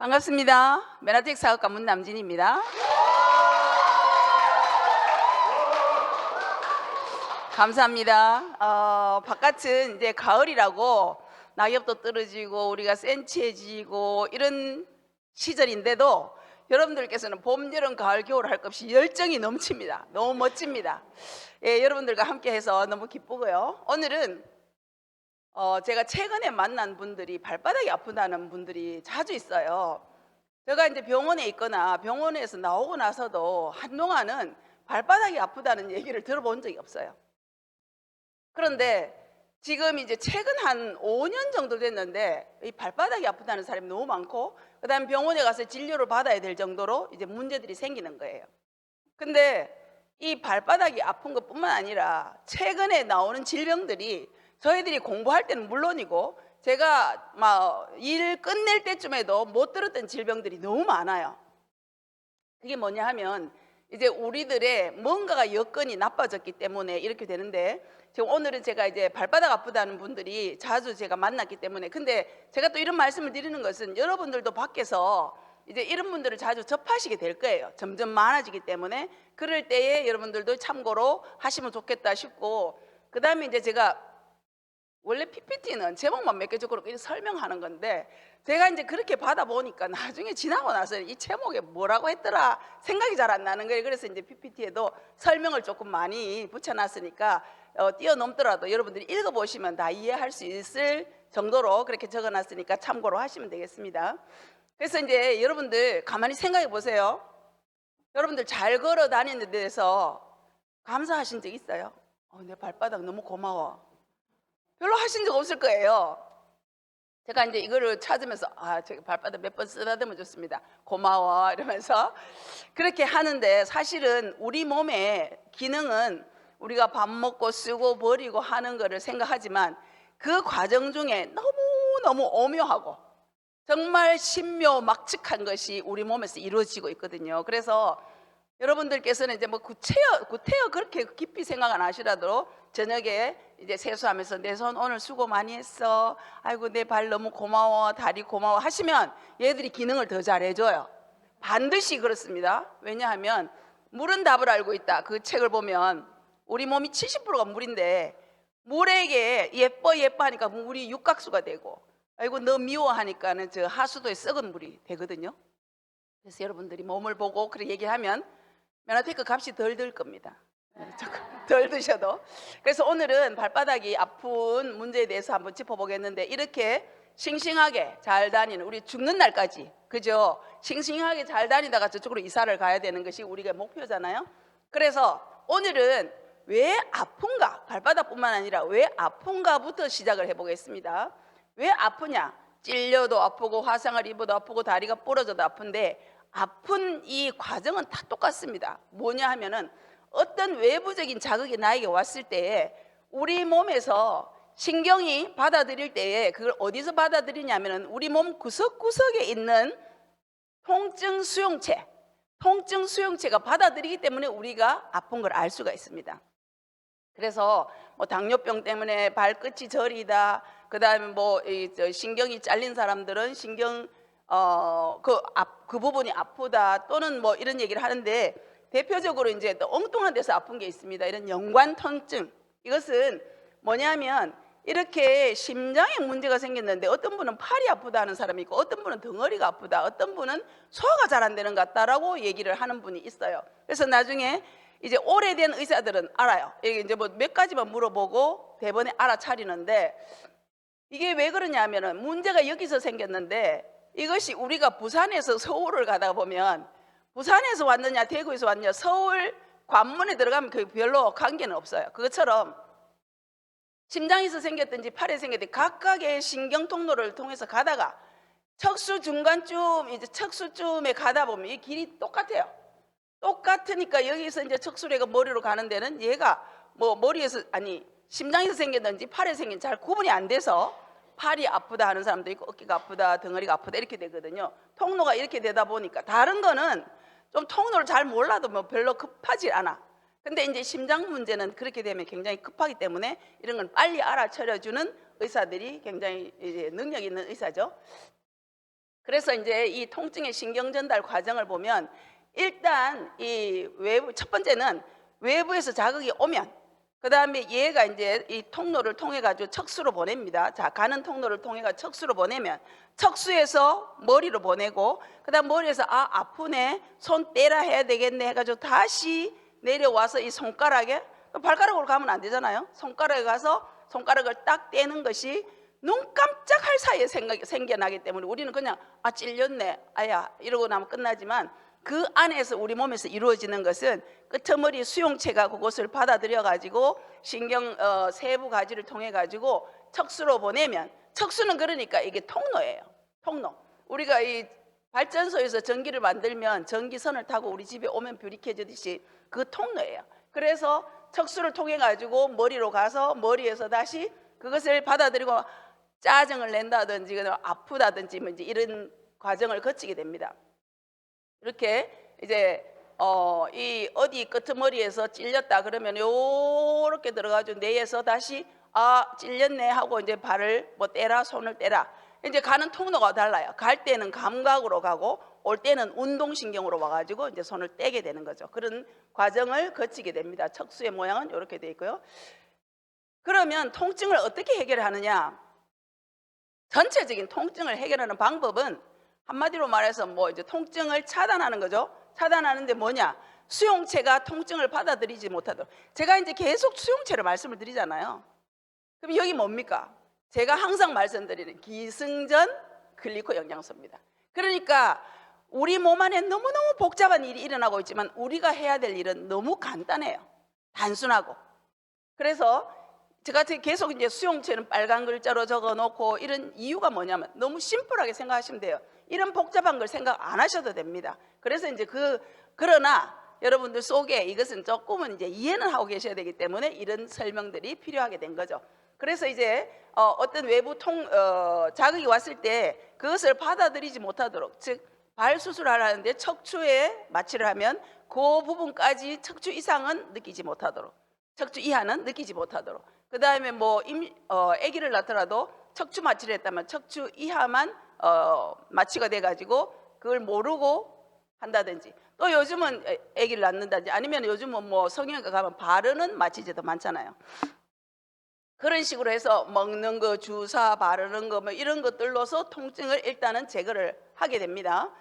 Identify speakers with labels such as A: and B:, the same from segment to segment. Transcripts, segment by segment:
A: 반갑습니다. 메나텍 사업가 문남진입니다. 감사합니다. 바깥은 이제 가을이라고 낙엽도 떨어지고 우리가 센치해지고 이런 시절인데도 여러분들께서는 봄, 여름, 가을, 겨울 할 것 없이 열정이 넘칩니다. 너무 멋집니다. 예, 여러분들과 함께해서 너무 기쁘고요. 오늘은 제가 최근에 만난 분들이 발바닥이 아프다는 분들이 자주 있어요. 제가 이제 병원에 있거나 병원에서 나오고 나서도 한동안은 발바닥이 아프다는 얘기를 들어본 적이 없어요. 그런데 지금 이제 최근 한 5년 정도 됐는데 이 발바닥이 아프다는 사람이 너무 많고, 그다음에 병원에 가서 진료를 받아야 될 정도로 이제 문제들이 생기는 거예요. 근데 이 발바닥이 아픈 것뿐만 아니라 최근에 나오는 질병들이 저희들이 공부할 때는 물론이고 제가 막 일 끝낼 때쯤에도 못 들었던 질병들이 너무 많아요. 그게 뭐냐 하면 이제 우리들의 뭔가가 여건이 나빠졌기 때문에 이렇게 되는데, 지금 오늘은 제가 이제 발바닥 아프다는 분들이 자주 제가 만났기 때문에, 근데 제가 또 이런 말씀을 드리는 것은 여러분들도 밖에서 이제 이런 분들을 자주 접하시게 될 거예요. 점점 많아지기 때문에 그럴 때에 여러분들도 참고로 하시면 좋겠다 싶고, 그 다음에 이제 제가 원래 PPT는 제목만 몇 개 적고 이렇게 설명하는 건데, 제가 이제 그렇게 받아보니까 나중에 지나고 나서 이 제목에 뭐라고 했더라 생각이 잘 안 나는 거예요. 그래서 이제 PPT에도 설명을 조금 많이 붙여놨으니까 뛰어넘더라도 여러분들이 읽어보시면 다 이해할 수 있을 정도로 그렇게 적어놨으니까 참고로 하시면 되겠습니다. 그래서 이제 여러분들 가만히 생각해 보세요. 여러분들 잘 걸어 다니는 데서 감사하신 적 있어요? 내 발바닥 너무 고마워. 별로 하신 적 없을 거예요. 제가 이제 이거를 찾으면서 제가 발바닥 몇 번 쓰다듬어 줬습니다. 고마워 이러면서 그렇게 하는데, 사실은 우리 몸의 기능은 우리가 밥 먹고 쓰고 버리고 하는 거를 생각하지만 그 과정 중에 너무너무 오묘하고 정말 신묘막측한 것이 우리 몸에서 이루어지고 있거든요. 그래서 여러분들께서는 이제 뭐 구태여 그렇게 깊이 생각 안 하시라도 저녁에 이제 세수하면서 내 손 오늘 수고 많이 했어, 아이고 내 발 너무 고마워, 다리 고마워 하시면 얘들이 기능을 더 잘해줘요. 반드시 그렇습니다. 왜냐하면 물은 답을 알고 있다, 그 책을 보면 우리 몸이 70%가 물인데 물에게 예뻐 하니까 물이 육각수가 되고, 아이고 너 미워하니까는 저 하수도에 썩은 물이 되거든요. 그래서 여러분들이 몸을 보고 그렇게 얘기하면 메나테크 값이 덜 들 겁니다. 조금 덜 드셔도. 그래서 오늘은 발바닥이 아픈 문제에 대해서 한번 짚어보겠는데, 이렇게 싱싱하게 잘 다니는, 우리 죽는 날까지, 그죠? 싱싱하게 잘 다니다가 저쪽으로 이사를 가야 되는 것이 우리가 목표잖아요. 그래서 오늘은 왜 아픈가, 발바닥뿐만 아니라 왜 아픈가부터 시작을 해보겠습니다. 왜 아프냐? 찔려도 아프고 화상을 입어도 아프고 다리가 부러져도 아픈데, 아픈 이 과정은 다 똑같습니다. 뭐냐 하면은 어떤 외부적인 자극이 나에게 왔을 때에 우리 몸에서 신경이 받아들일 때에 그걸 어디서 받아들이냐면은 우리 몸 구석구석에 있는 통증 수용체가 받아들이기 때문에 우리가 아픈 걸 알 수가 있습니다. 그래서 뭐 당뇨병 때문에 발끝이 저리다, 그다음에 뭐 신경이 잘린 사람들은 신경 그 부분이 아프다, 또는 뭐 이런 얘기를 하는데, 대표적으로 이제 또 엉뚱한 데서 아픈 게 있습니다. 이런 연관 통증. 이것은 뭐냐면 이렇게 심장에 문제가 생겼는데 어떤 분은 팔이 아프다는 사람이 있고, 어떤 분은 덩어리가 아프다, 어떤 분은 소화가 잘 안 되는 것 같다라고 얘기를 하는 분이 있어요. 그래서 나중에 이제 오래된 의사들은 알아요. 이게 이제 뭐 몇 가지만 물어보고 대번에 알아차리는데, 이게 왜 그러냐면은 문제가 여기서 생겼는데, 이것이 우리가 부산에서 서울을 가다 보면 부산에서 왔느냐 대구에서 왔느냐 서울 관문에 들어가면 그 별로 관계는 없어요. 그것처럼 심장에서 생겼든지 팔에 생겼든지 각각의 신경 통로를 통해서 가다가 척수 중간쯤, 이제 척수쯤에 가다 보면 이 길이 똑같아요. 똑같으니까 여기서 이제 척수래가 머리로 가는 데는 얘가 뭐 머리에서, 아니 심장에서 생겼는지 팔에 생긴 잘 구분이 안 돼서 팔이 아프다 하는 사람도 있고 어깨가 아프다, 덩어리가 아프다 이렇게 되거든요. 통로가 이렇게 되다 보니까 다른 거는 좀 통로를 잘 몰라도 뭐 별로 급하지 않아. 근데 이제 심장 문제는 그렇게 되면 굉장히 급하기 때문에 이런 건 빨리 알아차려주는 의사들이 굉장히 이제 능력 있는 의사죠. 그래서 이제 이 통증의 신경 전달 과정을 보면 일단 이 외부, 첫 번째는 외부에서 자극이 오면 그다음에 얘가 이제 이 통로를 통해 가지고 척수로 보냅니다. 자, 가는 통로를 통해 가지고 척수로 보내면 척수에서 머리로 보내고 그다음 머리에서 아, 아프네, 손 떼라 해야 되겠네 해 가지고 다시 내려와서 이 손가락에, 발가락으로 가면 안 되잖아요. 손가락에 가서 손가락을 딱 떼는 것이 눈 깜짝할 사이에 생겨나기 때문에 우리는 그냥 아, 찔렸네, 아야 이러고 나면 끝나지만 그 안에서 우리 몸에서 이루어지는 것은 끄트머리 수용체가 그것을 받아들여 가지고 신경 세부 가지를 통해 가지고 척수로 보내면, 척수는 그러니까 이게 통로예요. 통로. 우리가 이 발전소에서 전기를 만들면 전기선을 타고 우리 집에 오면 불이 켜지듯이 그 통로예요. 그래서 척수를 통해 가지고 머리로 가서 머리에서 다시 그것을 받아들이고 짜증을 낸다든지 아프다든지 뭐 이제 이런 과정을 거치게 됩니다. 이렇게 이제 이 어디 끄트머리에서 찔렸다 그러면 요렇게 들어가지고 뇌에서 다시 아, 찔렸네 하고 이제 발을 뭐 떼라, 손을 떼라. 이제 가는 통로가 달라요. 갈 때는 감각으로 가고 올 때는 운동신경으로 와가지고 이제 손을 떼게 되는 거죠. 그런 과정을 거치게 됩니다. 척수의 모양은 이렇게 돼 있고요. 그러면 통증을 어떻게 해결하느냐? 전체적인 통증을 해결하는 방법은 한마디로 말해서 뭐 이제 통증을 차단하는 거죠. 차단하는데 뭐냐? 수용체가 통증을 받아들이지 못하도록. 제가 이제 계속 수용체를 말씀을 드리잖아요. 그럼 여기 뭡니까? 제가 항상 말씀드리는 기승전 글리코 영양소입니다. 그러니까 우리 몸 안에 너무너무 복잡한 일이 일어나고 있지만 우리가 해야 될 일은 너무 간단해요. 단순하고. 그래서 제가 계속 이제 수용체는 빨간 글자로 적어 놓고 이런 이유가 뭐냐면 너무 심플하게 생각하시면 돼요. 이런 복잡한 걸 생각 안 하셔도 됩니다. 그래서 이제 그러나 여러분들 속에 이것은 조금은 이제 이해는 하고 계셔야 되기 때문에 이런 설명들이 필요하게 된 거죠. 그래서 이제 어떤 외부 자극이 왔을 때 그것을 받아들이지 못하도록, 즉 발 수술하려는데 척추에 마취를 하면 그 부분까지 척추 이상은 느끼지 못하도록, 척추 이하는 느끼지 못하도록, 그 다음에 뭐 아기를 낳더라도 척추 마취를 했다면 척추 이하만 마취가 돼가지고 그걸 모르고 한다든지, 또 요즘은 아기를 낳는다든지 아니면 요즘은 뭐 성형외과 가면 바르는 마취제도 많잖아요. 그런 식으로 해서 먹는 거, 주사 바르는 거 뭐 이런 것들로서 통증을 일단은 제거를 하게 됩니다.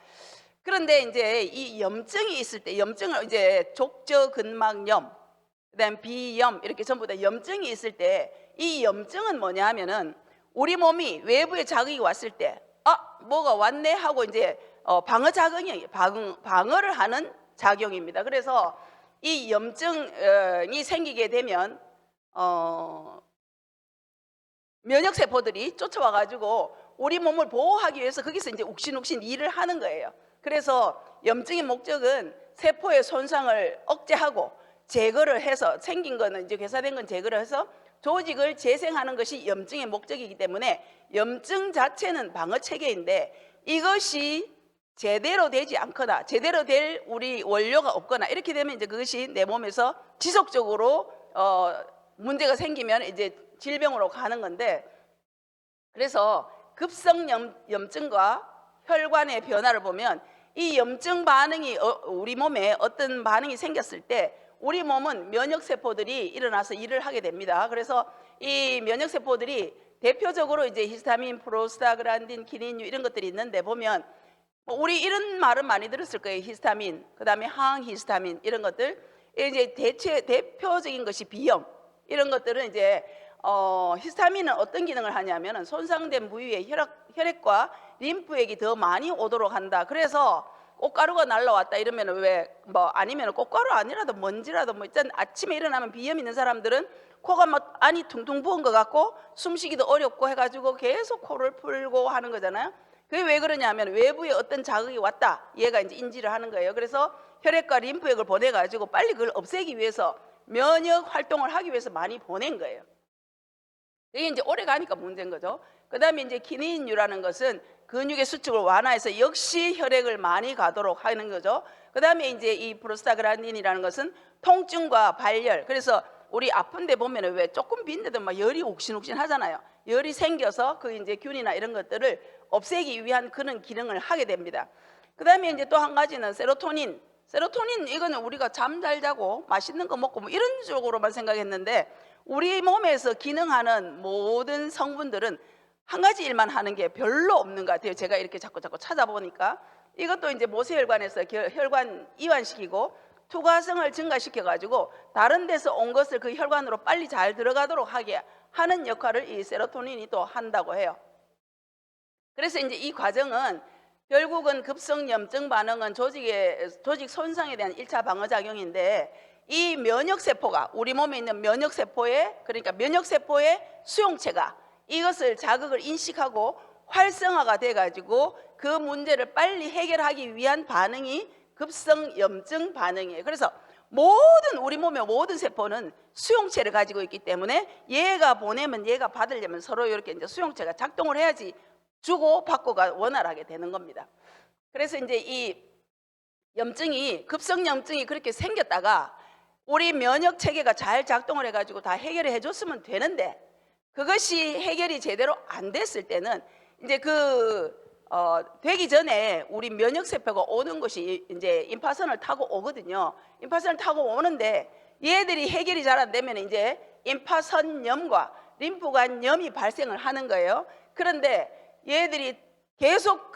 A: 그런데 이제 이 염증이 있을 때, 염증을 이제 족저근막염, 그다음 비염 이렇게 전부 다 염증이 있을 때 이 염증은 뭐냐 하면은 우리 몸이 외부에 자극이 왔을 때 아, 뭐가 왔네 하고 이제 방어 작용이 방어를 하는 작용입니다. 그래서 이 염증이 생기게 되면 면역 세포들이 쫓아와 가지고 우리 몸을 보호하기 위해서 거기서 이제 욱신욱신 일을 하는 거예요. 그래서 염증의 목적은 세포의 손상을 억제하고 제거를 해서 생긴 거는 이제 괴사된 건 제거를 해서 조직을 재생하는 것이 염증의 목적이기 때문에 염증 자체는 방어 체계인데 이것이 제대로 되지 않거나 제대로 될 우리 원료가 없거나 이렇게 되면 이제 그것이 내 몸에서 지속적으로 문제가 생기면 이제 질병으로 가는 건데, 그래서 급성 염증과 혈관의 변화를 보면 이 염증 반응이 우리 몸에 어떤 반응이 생겼을 때 우리 몸은 면역세포들이 일어나서 일을 하게 됩니다. 그래서 이 면역세포들이 대표적으로 이제 히스타민, 프로스타그란딘, 기닌류 이런 것들이 있는데 보면 우리 이런 말은 많이 들었을 거예요. 히스타민, 그 다음에 항히스타민 이런 것들. 이제 대표적인 것이 비염 이런 것들은 이제 히스타민은 어떤 기능을 하냐면은 손상된 부위에 혈액과 림프액이 더 많이 오도록 한다. 그래서 꽃가루가 날라왔다 이러면 왜 뭐 아니면 꽃가루 아니라도 먼지라도 뭐 일단 아침에 일어나면 비염 있는 사람들은 코가 막 안이 퉁퉁 부은 것 같고 숨쉬기도 어렵고 해가지고 계속 코를 풀고 하는 거잖아요. 그게 왜 그러냐면 외부에 어떤 자극이 왔다. 얘가 이제 인지를 하는 거예요. 그래서 혈액과 림프액을 보내가지고 빨리 그걸 없애기 위해서 면역 활동을 하기 위해서 많이 보낸 거예요. 이게 이제 오래 가니까 문제인 거죠. 그 다음에 이제 키닌류라는 것은 근육의 수축을 완화해서 역시 혈액을 많이 가도록 하는 거죠. 그 다음에 이제 이 프로스타그란딘이라는 것은 통증과 발열. 그래서 우리 아픈데 보면은 왜 조금 빈데도 막 열이 욱신욱신 하잖아요. 열이 생겨서 그 이제 균이나 이런 것들을 없애기 위한 그런 기능을 하게 됩니다. 그 다음에 이제 또 한 가지는 세로토닌. 세로토닌 이거는 우리가 잠 잘 자고 맛있는 거 먹고 뭐 이런 쪽으로만 생각했는데 우리 몸에서 기능하는 모든 성분들은 한 가지 일만 하는 게 별로 없는 것 같아요. 제가 이렇게 자꾸 찾아보니까 이것도 이제 모세혈관에서 혈관 이완시키고 투과성을 증가시켜 가지고 다른 데서 온 것을 그 혈관으로 빨리 잘 들어가도록 하게 하는 역할을 이 세로토닌이 또 한다고 해요. 그래서 이제 이 과정은 결국은 급성염증 반응은 조직 손상에 대한 1차 방어작용인데 이 면역세포가 우리 몸에 있는 면역세포에 그러니까 면역세포의 수용체가 이것을 자극을 인식하고 활성화가 돼가지고 그 문제를 빨리 해결하기 위한 반응이 급성염증 반응이에요. 그래서 우리 몸의 모든 세포는 수용체를 가지고 있기 때문에 얘가 보내면 얘가 받으려면 서로 이렇게 이제 수용체가 작동을 해야지 주고 받고가 원활하게 되는 겁니다. 그래서 이제 이 급성염증이 그렇게 생겼다가 우리 면역 체계가 잘 작동을 해가지고 다 해결을 해줬으면 되는데 그것이 해결이 제대로 안 됐을 때는 이제 되기 전에 우리 면역 세포가 오는 것이 이제 임파선을 타고 오거든요. 임파선을 타고 오는데 얘들이 해결이 잘 안 되면 이제 임파선염과 림프관염이 발생을 하는 거예요. 그런데 얘들이 계속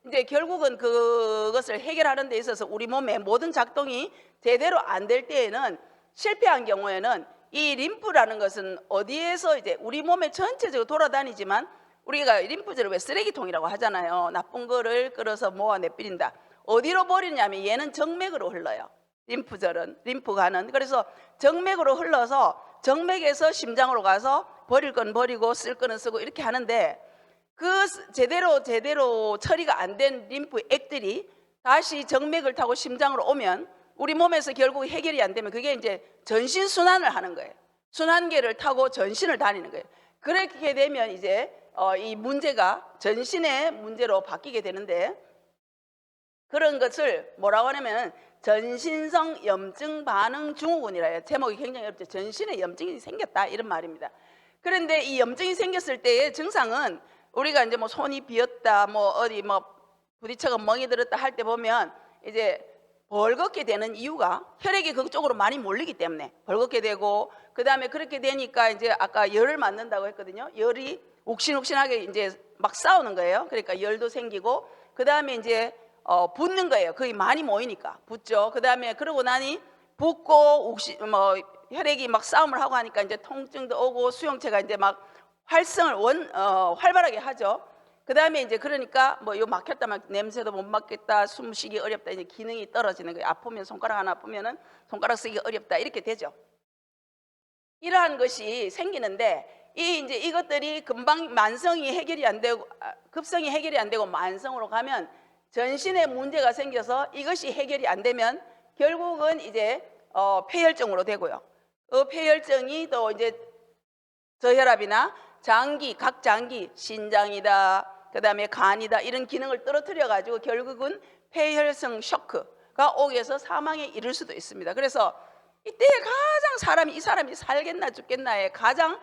A: 이제 결국은 그것을 해결하는 데 있어서 우리 몸의 모든 작동이 제대로 안 될 때에는 실패한 경우에는 이 림프라는 것은 어디에서 이제 우리 몸에 전체적으로 돌아다니지만 우리가 림프절을 왜 쓰레기통이라고 하잖아요. 나쁜 거를 끌어서 모아 내버린다. 어디로 버리냐면 얘는 정맥으로 흘러요. 림프관은. 그래서 정맥으로 흘러서 정맥에서 심장으로 가서 버릴 건 버리고 쓸 거는 쓰고 이렇게 하는데 제대로 처리가 안 된 림프액들이 다시 정맥을 타고 심장으로 오면 우리 몸에서 결국 해결이 안 되면 그게 이제 전신 순환을 하는 거예요. 순환계를 타고 전신을 다니는 거예요. 그렇게 되면 이제 이 문제가 전신의 문제로 바뀌게 되는데 그런 것을 뭐라고 하냐면 전신성 염증 반응 증후군이라 해요. 제목이 굉장히 어렵죠. 전신에 염증이 생겼다 이런 말입니다. 그런데 이 염증이 생겼을 때의 증상은 우리가 이제 뭐 손이 비었다, 뭐 어디 뭐 부딪혀가 멍이 들었다 할 때 보면 이제 벌겋게 되는 이유가 혈액이 그쪽으로 많이 몰리기 때문에 벌겋게 되고 그 다음에 그렇게 되니까 이제 아까 열을 맞는다고 했거든요. 열이 욱신욱신하게 이제 막 싸우는 거예요. 그러니까 열도 생기고 그 다음에 이제 붓는 거예요. 거의 많이 모이니까 붓죠. 그 다음에 그러고 나니 붓고 혈액이 막 싸움을 하고 하니까 이제 통증도 오고 수용체가 이제 막 활발하게 하죠. 그 다음에 이제 그러니까 뭐 요 막혔다 막 냄새도 못 맡겠다, 숨쉬기 어렵다, 이제 기능이 떨어지는 거예요. 아프면 손가락 하나 아프면은 손가락 쓰기 어렵다 이렇게 되죠. 이러한 것이 생기는데 이제 이것들이 금방 만성이 해결이 안 되고 급성이 해결이 안 되고 만성으로 가면 전신에 문제가 생겨서 이것이 해결이 안 되면 결국은 이제 폐혈증으로 되고요. 폐혈증이 또 이제 저혈압이나 각 장기, 신장이다, 그 다음에 간이다 이런 기능을 떨어뜨려 가지고 결국은 폐혈성 쇼크가 오게 해서 사망에 이를 수도 있습니다. 그래서 이때 가장 이 사람이 살겠나 죽겠나에 가장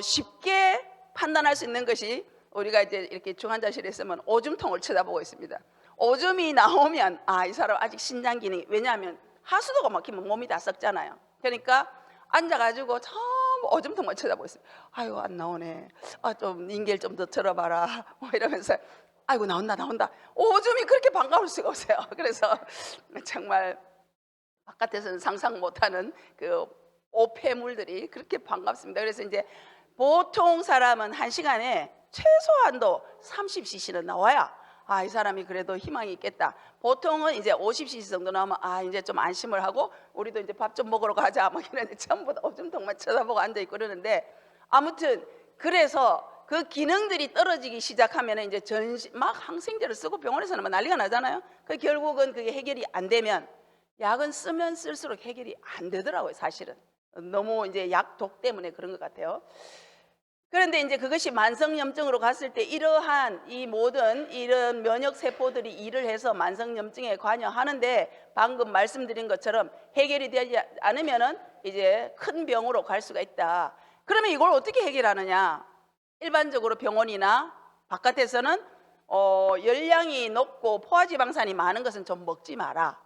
A: 쉽게 판단할 수 있는 것이 우리가 이제 이렇게 중환자실에 있으면 오줌통을 쳐다보고 있습니다. 오줌이 나오면 이 사람 아직 신장 기능이, 왜냐하면 하수도가 막히면 몸이 다 썩잖아요. 그러니까 앉아가지고 전부 오줌통만 쳐다보고 있어요. 아이고 안 나오네. 좀 인계를 좀 더 들어봐라. 뭐 이러면서 아이고 나온다. 오줌이 그렇게 반가울 수가 없어요. 그래서 정말 바깥에서는 상상 못하는 그 오폐물들이 그렇게 반갑습니다. 그래서 이제 보통 사람은 한 시간에 최소한도 30cc는 나와야 이 사람이 그래도 희망이 있겠다. 보통은 이제 50cc 정도 나오면 이제 좀 안심을 하고 우리도 이제 밥 좀 먹으러 가자 뭐 이러는데 전부 다 오줌통만 쳐다보고 앉아있고 그러는데 아무튼 그래서 그 기능들이 떨어지기 시작하면 이제 막 항생제를 쓰고 병원에서는 막 난리가 나잖아요. 결국은 그게 해결이 안 되면 약은 쓰면 쓸수록 해결이 안 되더라고요. 사실은 너무 이제 약독 때문에 그런 것 같아요. 그런데 이제 그것이 만성염증으로 갔을 때 이러한 이 모든 이런 면역세포들이 일을 해서 만성염증에 관여하는데 방금 말씀드린 것처럼 해결이 되지 않으면은 이제 큰 병으로 갈 수가 있다. 그러면 이걸 어떻게 해결하느냐? 일반적으로 병원이나 바깥에서는 열량이 높고 포화지방산이 많은 것은 좀 먹지 마라.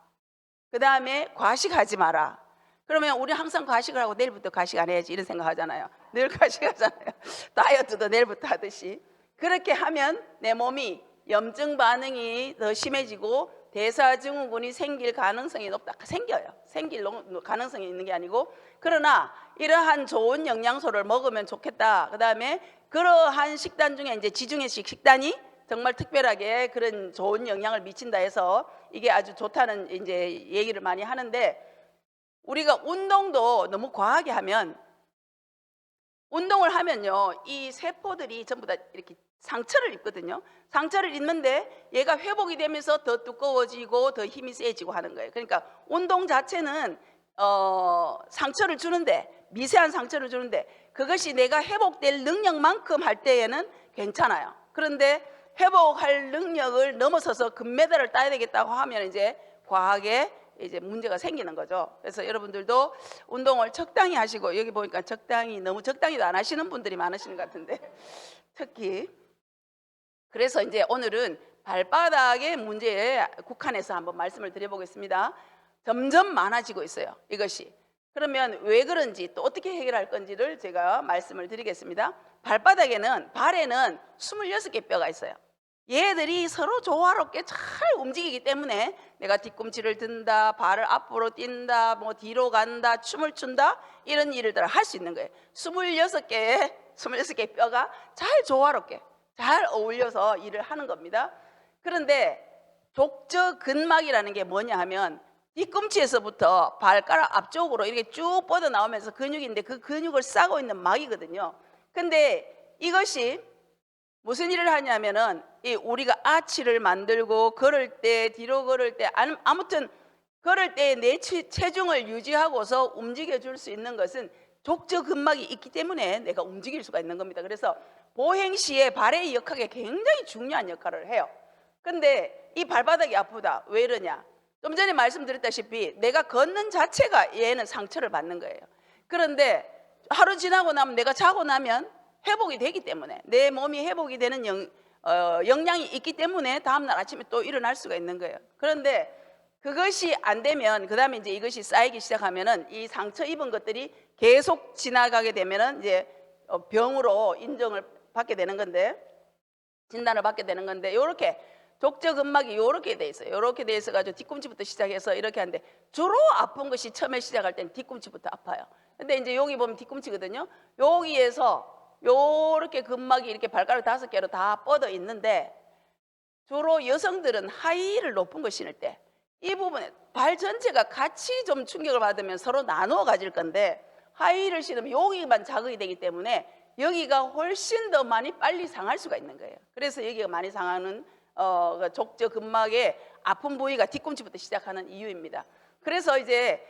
A: 그 다음에 과식하지 마라. 그러면 우리 항상 과식을 하고 내일부터 과식 안 해야지 이런 생각 하잖아요. 늘 과식하잖아요. 다이어트도 내일부터 하듯이. 그렇게 하면 내 몸이 염증 반응이 더 심해지고 대사증후군이 생길 가능성이 높다. 생겨요. 생길 가능성이 있는 게 아니고, 그러나 이러한 좋은 영양소를 먹으면 좋겠다. 그 다음에 그러한 식단 중에 이제 지중해식 식단이 정말 특별하게 그런 좋은 영향을 미친다 해서 이게 아주 좋다는 이제 얘기를 많이 하는데, 우리가 운동도 너무 과하게 하면, 운동을 하면요 이 세포들이 전부 다 이렇게 상처를 입거든요. 상처를 입는데 얘가 회복이 되면서 더 두꺼워지고 더 힘이 세지고 하는 거예요. 그러니까 운동 자체는 상처를 주는데, 미세한 상처를 주는데 그것이 내가 회복될 능력만큼 할 때에는 괜찮아요. 그런데 회복할 능력을 넘어서서 금메달을 따야 되겠다고 하면 이제 과하게 이제 문제가 생기는 거죠. 그래서 여러분들도 운동을 적당히 하시고, 여기 보니까 너무 적당히도 안 하시는 분들이 많으시는 것 같은데 특히. 그래서 이제 오늘은 발바닥의 문제에 국한해서 한번 말씀을 드려보겠습니다. 점점 많아지고 있어요, 이것이. 그러면 왜 그런지 또 어떻게 해결할 건지를 제가 말씀을 드리겠습니다. 발에는 26개 뼈가 있어요. 얘들이 서로 조화롭게 잘 움직이기 때문에 내가 뒤꿈치를 든다, 발을 앞으로 뛴다, 뭐 뒤로 간다, 춤을 춘다, 이런 일들을 할 수 있는 거예요. 26개의 뼈가 잘 조화롭게 잘 어울려서 일을 하는 겁니다. 그런데 족저근막이라는 게 뭐냐 하면 뒤꿈치에서부터 발가락 앞쪽으로 이렇게 쭉 뻗어 나오면서 근육인데 그 근육을 싸고 있는 막이거든요. 근데 이것이 무슨 일을 하냐면은 우리가 아치를 만들고 걸을 때, 뒤로 걸을 때, 아무튼 걸을 때 내 체중을 유지하고서 움직여 줄 수 있는 것은 족저근막이 있기 때문에 내가 움직일 수가 있는 겁니다. 그래서 보행 시에 발의 역학에 굉장히 중요한 역할을 해요. 근데 이 발바닥이 아프다. 왜 이러냐? 좀 전에 말씀드렸다시피 내가 걷는 자체가 얘는 상처를 받는 거예요. 그런데 하루 지나고 나면, 내가 자고 나면 회복이 되기 때문에, 내 몸이 회복이 되는 영양이 있기 때문에 다음날 아침에 또 일어날 수가 있는 거예요. 그런데 그것이 안 되면, 그 다음에 이제 이것이 쌓이기 시작하면은 이 상처 입은 것들이 계속 지나가게 되면은 이제 병으로 인정을 받게 되는 건데, 진단을 받게 되는 건데, 요렇게 족저근막이 요렇게 돼 있어요. 요렇게 돼 있어 가지고 뒤꿈치부터 시작해서 이렇게 하는데, 주로 아픈 것이 처음에 시작할 때는 뒤꿈치부터 아파요. 근데 이제 여기 보면 뒤꿈치거든요. 여기에서 요렇게 근막이 이렇게 발가락 5개로 다 뻗어 있는데, 주로 여성들은 하이힐을 높은 거 신을 때 이 부분에 발 전체가 같이 좀 충격을 받으면 서로 나누어 가질 건데, 하이힐을 신으면 여기만 자극이 되기 때문에 여기가 훨씬 더 많이 빨리 상할 수가 있는 거예요. 그래서 여기가 많이 상하는 족저근막의 아픈 부위가 뒤꿈치부터 시작하는 이유입니다. 그래서 이제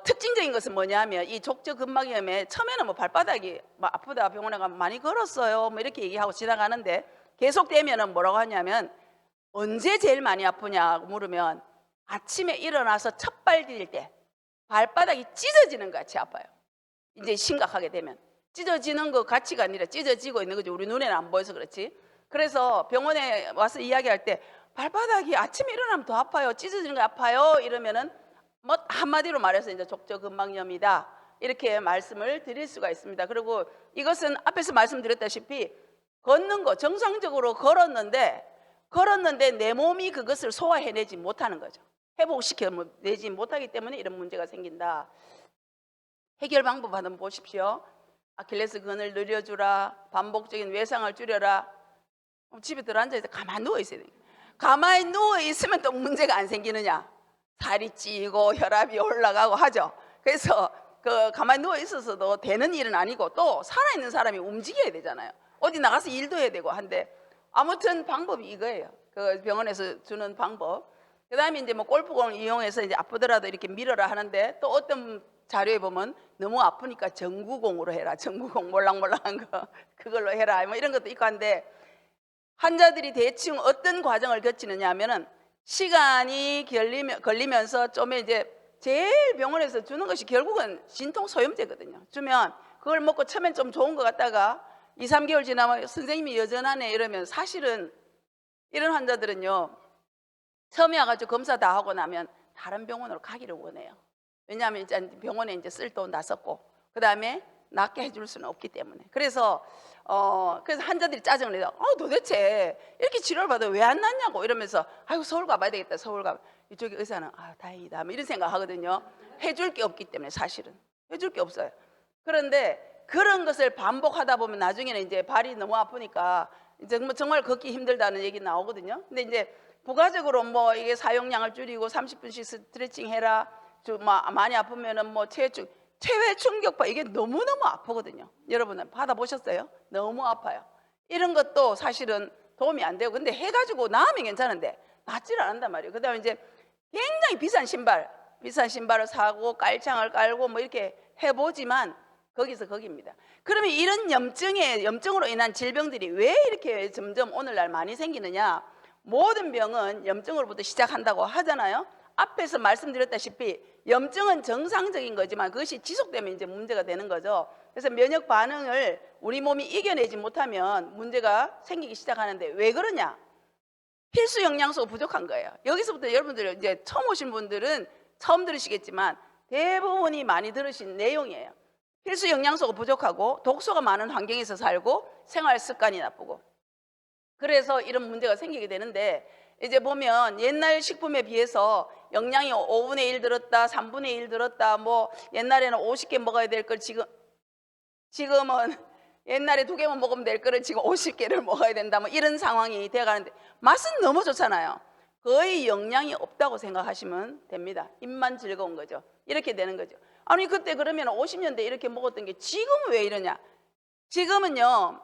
A: 특징적인 것은 뭐냐면, 이 족저근막염에 처음에는 뭐 발바닥이 막 아프다, 병원에 가면 많이 걸었어요, 뭐 이렇게 얘기하고 지나가는데, 계속되면은 뭐라고 하냐면, 언제 제일 많이 아프냐고 물으면 아침에 일어나서 첫발 디딜 때 발바닥이 찢어지는 것 같이 아파요. 이제 심각하게 되면 찢어지는 것 같이가 아니라 찢어지고 있는 거죠. 우리 눈에는 안 보여서 그렇지. 그래서 병원에 와서 이야기할 때 발바닥이 아침에 일어나면 더 아파요, 찢어지는 거 아파요, 이러면은 뭐 한마디로 말해서 이제 족저근막염이다, 이렇게 말씀을 드릴 수가 있습니다. 그리고 이것은 앞에서 말씀드렸다시피 걷는 거, 정상적으로 걸었는데 내 몸이 그것을 소화해내지 못하는 거죠. 회복시켜내지 못하기 때문에 이런 문제가 생긴다. 해결 방법 한번 보십시오. 아킬레스건을 늘려주라, 반복적인 외상을 줄여라. 집에 들어앉아서 가만히 누워 있어야 돼요. 가만히 누워 있으면 또 문제가 안 생기느냐? 살이 찌고 혈압이 올라가고 하죠. 그래서 그 가만히 누워 있어서도 되는 일은 아니고, 또 살아있는 사람이 움직여야 되잖아요. 어디 나가서 일도 해야 되고 한데, 아무튼 방법이 이거예요. 그 병원에서 주는 방법. 그 다음에 이제 뭐 골프공을 이용해서 이제 아프더라도 이렇게 밀어라 하는데, 또 어떤 자료에 보면 너무 아프니까 전구공으로 해라, 전구공 몰랑몰랑한 거 그걸로 해라, 뭐 이런 것도 있고 한데, 환자들이 대충 어떤 과정을 거치느냐 하면은, 시간이 걸리면서 좀 이제 제일 병원에서 주는 것이 결국은 진통소염제거든요. 주면 그걸 먹고 처음엔 좀 좋은 것 같다가 2, 3개월 지나면 선생님이 여전하네 이러면 사실은 이런 환자들은요. 처음에 와가지고 검사 다 하고 나면 다른 병원으로 가기를 원해요. 왜냐하면 이제 병원에 이제 쓸 돈 다 썼고 그 다음에 낫게 해줄 수는 없기 때문에. 그래서 환자들이 짜증을 내요. 도대체 이렇게 치료를 받아 왜 안 낫냐고 이러면서 아이고 서울 가봐야 되겠다. 서울 가. 이쪽에 의사는 다행이다 뭐 이런 생각 하거든요. 해줄 게 없기 때문에 사실은 해줄 게 없어요. 그런데 그런 것을 반복하다 보면 나중에는 이제 발이 너무 아프니까 이제 정말 걷기 힘들다는 얘기 나오거든요. 근데 이제 부가적으로 뭐 이게 사용량을 줄이고 30분씩 스트레칭 해라. 많이 아프면은 뭐 체외 충격파 이게 너무너무 아프거든요. 여러분은 받아보셨어요? 너무 아파요. 이런 것도 사실은 도움이 안 되고 근데 해가지고 나으면 괜찮은데 낫지를 않는단 말이에요. 그 다음에 이제 굉장히 비싼 신발을 사고 깔창을 깔고 뭐 이렇게 해보지만 거기서 거기입니다. 그러면 이런 염증으로 인한 질병들이 왜 이렇게 점점 오늘날 많이 생기느냐? 모든 병은 염증으로부터 시작한다고 하잖아요. 앞에서 말씀드렸다시피 염증은 정상적인 거지만 그것이 지속되면 이제 문제가 되는 거죠. 그래서 면역 반응을 우리 몸이 이겨내지 못하면 문제가 생기기 시작하는데 왜 그러냐? 필수 영양소가 부족한 거예요. 여기서부터 여러분들 이제 처음 오신 분들은 처음 들으시겠지만 대부분이 많이 들으신 내용이에요. 필수 영양소가 부족하고 독소가 많은 환경에서 살고 생활 습관이 나쁘고 그래서 이런 문제가 생기게 되는데 이제 보면 옛날 식품에 비해서 영양이 5분의 1 들었다 3분의 1 들었다 뭐 옛날에는 50개 먹어야 될 걸 지금은 옛날에 2개만 먹으면 될 거를 지금 50개를 먹어야 된다 뭐 이런 상황이 돼가는데 맛은 너무 좋잖아요. 거의 영양이 없다고 생각하시면 됩니다. 입만 즐거운 거죠. 이렇게 되는 거죠. 아니 그때 그러면 50년대 이렇게 먹었던 게 지금은 왜 이러냐? 지금은요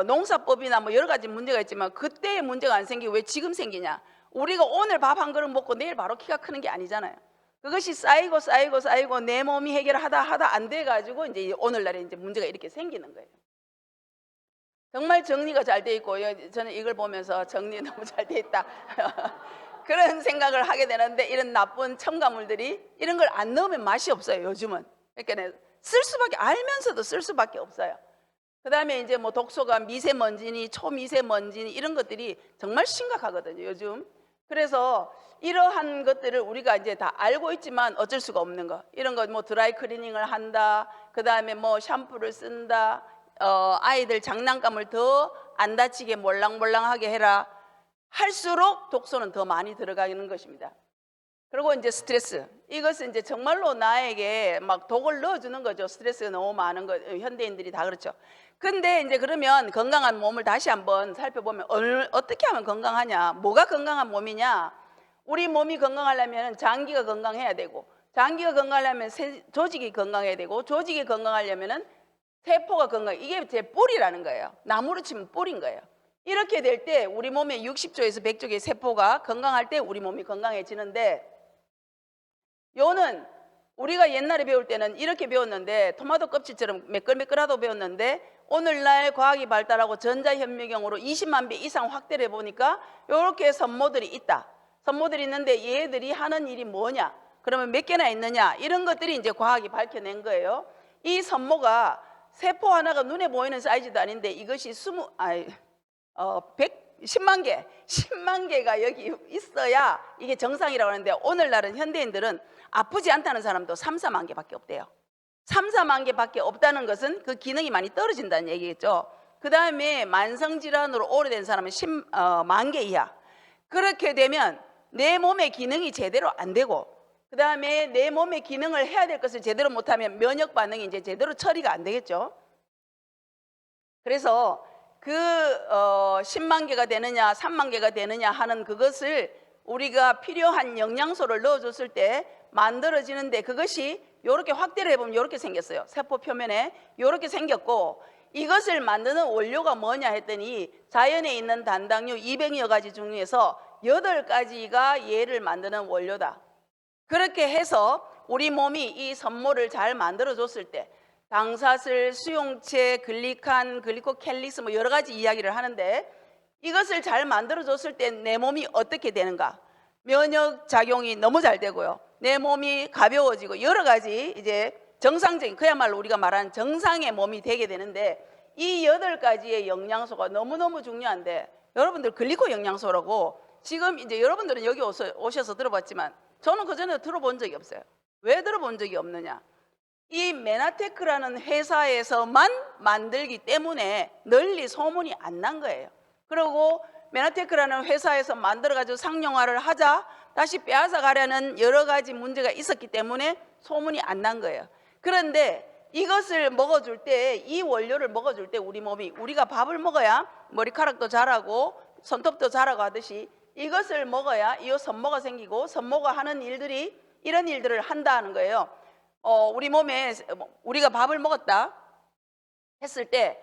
A: 농사법이나 뭐 여러 가지 문제가 있지만 그때의 문제가 안 생기고 왜 지금 생기냐? 우리가 오늘 밥 한 그릇 먹고 내일 바로 키가 크는 게 아니잖아요. 그것이 쌓이고 내 몸이 해결하다 안 돼가지고 이제 오늘날에 이제 문제가 이렇게 생기는 거예요. 정말 정리가 잘 돼 있고 저는 이걸 보면서 정리 너무 잘 돼 있다 그런 생각을 하게 되는데 이런 나쁜 첨가물들이 이런 걸 안 넣으면 맛이 없어요. 요즘은 그러니까 쓸 수밖에 알면서도 쓸 수밖에 없어요. 그 다음에 이제 뭐 독소가 미세먼지니 초미세먼지니 이런 것들이 정말 심각하거든요 요즘. 그래서 이러한 것들을 우리가 이제 다 알고 있지만 어쩔 수가 없는 거. 이런 거 뭐 드라이 클리닝을 한다. 그 다음에 뭐 샴푸를 쓴다. 아이들 장난감을 더 안 다치게 몰랑몰랑하게 해라. 할수록 독소는 더 많이 들어가는 것입니다. 그리고 이제 스트레스. 이것은 이제 정말로 나에게 막 독을 넣어주는 거죠. 스트레스가 너무 많은 거. 현대인들이 다 그렇죠. 근데 이제 그러면 건강한 몸을 다시 한번 살펴보면 어떻게 하면 건강하냐? 뭐가 건강한 몸이냐? 우리 몸이 건강하려면 장기가 건강해야 되고 장기가 건강하려면 조직이 건강해야 되고 조직이 건강하려면 세포가 건강. 이게 제 뿌리라는 거예요. 나무로 치면 뿌리인 거예요. 이렇게 될 때 우리 몸에 60조에서 100조 개의 세포가 건강할 때 우리 몸이 건강해지는데 요는 우리가 옛날에 배울 때는 이렇게 배웠는데 토마토 껍질처럼 매끌매끌하다고 배웠는데 오늘날 과학이 발달하고 전자현미경으로 20만 배 이상 확대를 해보니까 이렇게 선모들이 있다. 선모들이 있는데 얘들이 하는 일이 뭐냐? 그러면 몇 개나 있느냐? 이런 것들이 이제 과학이 밝혀낸 거예요. 이 선모가 세포 하나가 눈에 보이는 사이즈도 아닌데 이것이 10만 개가 여기 있어야 이게 정상이라고 하는데 오늘날은 현대인들은 아프지 않다는 사람도 3, 4만 개밖에 없대요. 3, 4만 개밖에 없다는 것은 그 기능이 많이 떨어진다는 얘기겠죠. 그 다음에 만성질환으로 오래된 사람은 10만 개 이하. 그렇게 되면 내 몸의 기능이 제대로 안 되고 그 다음에 내 몸의 기능을 해야 될 것을 제대로 못하면 면역 반응이 이제 제대로 처리가 안 되겠죠. 그래서 그 10만 개가 되느냐 3만 개가 되느냐 하는 그것을 우리가 필요한 영양소를 넣어줬을 때 만들어지는데 그것이 이렇게 확대를 해보면 이렇게 생겼어요. 세포 표면에 이렇게 생겼고 이것을 만드는 원료가 뭐냐 했더니 자연에 있는 단당류 200여 가지 중에서 8가지가 얘를 만드는 원료다. 그렇게 해서 우리 몸이 이 선모를 잘 만들어줬을 때 당사슬, 수용체, 글리칸, 글리코켈릭스 뭐 여러 가지 이야기를 하는데 이것을 잘 만들어줬을 때 내 몸이 어떻게 되는가? 면역 작용이 너무 잘 되고요. 내 몸이 가벼워지고 여러 가지 이제 정상적인 그야말로 우리가 말하는 정상의 몸이 되게 되는데 이 8가지의 영양소가 너무너무 중요한데 여러분들 글리코 영양소라고 지금 이제 여러분들은 여기 오셔서 들어봤지만 저는 그전에 들어본 적이 없어요. 왜 들어본 적이 없느냐? 이 메나테크라는 회사에서만 만들기 때문에 널리 소문이 안 난 거예요. 그리고 메나테크라는 회사에서 만들어가지고 상용화를 하자 다시 빼앗아 가려는 여러 가지 문제가 있었기 때문에 소문이 안 난 거예요. 그런데 이것을 먹어줄 때, 이 원료를 먹어줄 때 우리 몸이, 우리가 밥을 먹어야 머리카락도 자라고 손톱도 자라고 하듯이 이것을 먹어야 이 선모가 생기고 선모가 하는 일들이 이런 일들을 한다는 거예요. 우리 몸에 우리가 밥을 먹었다 했을 때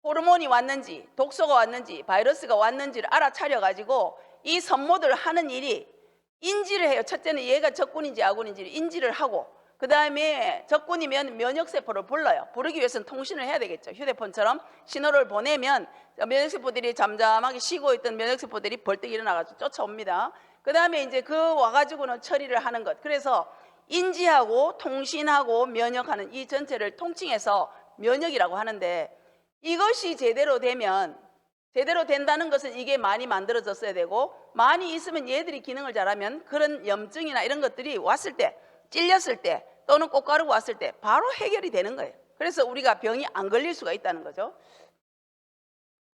A: 호르몬이 왔는지 독소가 왔는지 바이러스가 왔는지를 알아차려 가지고 이 선모들 하는 일이 인지를 해요. 첫째는 얘가 적군인지 아군인지를 인지를 하고, 그 다음에 적군이면 면역세포를 불러요. 부르기 위해서는 통신을 해야 되겠죠. 휴대폰처럼 신호를 보내면 면역세포들이 잠잠하게 쉬고 있던 면역세포들이 벌떡 일어나가지고 쫓아옵니다. 그 다음에 이제 그 와가지고는 처리를 하는 것. 그래서 인지하고 통신하고 면역하는 이 전체를 통칭해서 면역이라고 하는데, 이것이 제대로 되면, 제대로 된다는 것은 이게 많이 만들어졌어야 되고 많이 있으면 얘들이 기능을 잘하면 그런 염증이나 이런 것들이 왔을 때, 찔렸을 때 또는 꽃가루가 왔을 때 바로 해결이 되는 거예요. 그래서 우리가 병이 안 걸릴 수가 있다는 거죠.